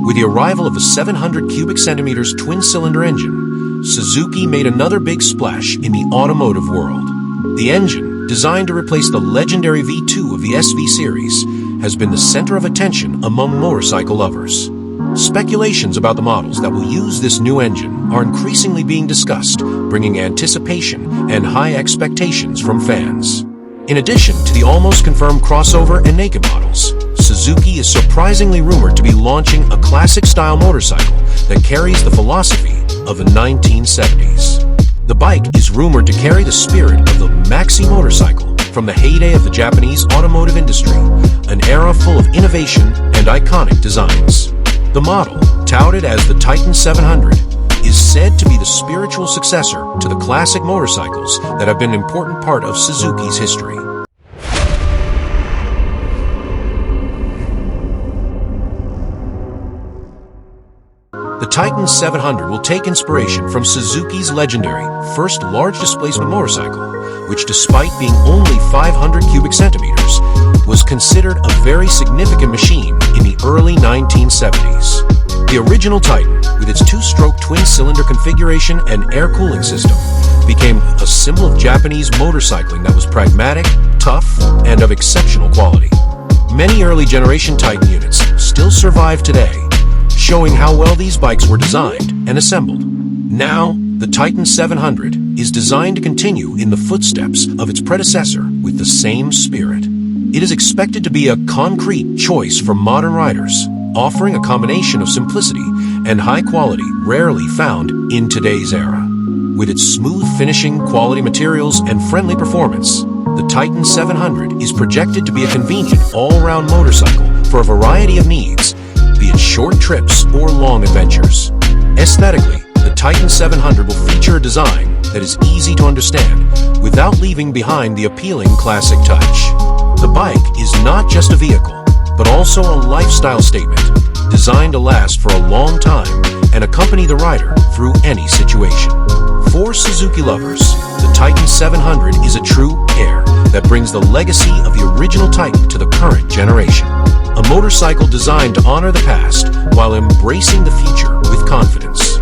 With the arrival of a 700 cubic centimeters twin-cylinder engine, Suzuki made another big splash in the automotive world. The engine, designed to replace the legendary V2 of the SV series, has been the center of attention among motorcycle lovers. Speculations about the models that will use this new engine are increasingly being discussed, bringing anticipation and high expectations from fans. In addition to the almost confirmed crossover and naked models, Suzuki is surprisingly rumored to be launching a classic-style motorcycle that carries the philosophy of the 1970s. The bike is rumored to carry the spirit of the maxi motorcycle from the heyday of the Japanese automotive industry, an era full of innovation and iconic designs. The model, touted as the Titan 700, is said to be the spiritual successor to the classic motorcycles that have been an important part of Suzuki's history. The Titan 700 will take inspiration from Suzuki's legendary first large displacement motorcycle, which despite being only 500 cubic centimeters, was considered a very significant machine in the early 1970s. The original Titan, with its two-stroke twin-cylinder configuration and air cooling system, became a symbol of Japanese motorcycling that was pragmatic, tough, and of exceptional quality. Many early generation Titan units still survive today, showing how well these bikes were designed and assembled. Now, the Titan 700 is designed to continue in the footsteps of its predecessor with the same spirit. It is expected to be a concrete choice for modern riders, offering a combination of simplicity and high quality rarely found in today's era. With its smooth finishing, quality materials, and friendly performance, the Titan 700 is projected to be a convenient all-round motorcycle for a variety of needs, be it short trips or long adventures. Aesthetically, the Titan 700 will feature a design that is easy to understand without leaving behind the appealing classic touch. The bike is not just a vehicle, but also a lifestyle statement, designed to last for a long time and accompany the rider through any situation. For Suzuki lovers, the Titan 700 is a true heir that brings the legacy of the original Titan to the current generation. A motorcycle designed to honor the past while embracing the future with confidence.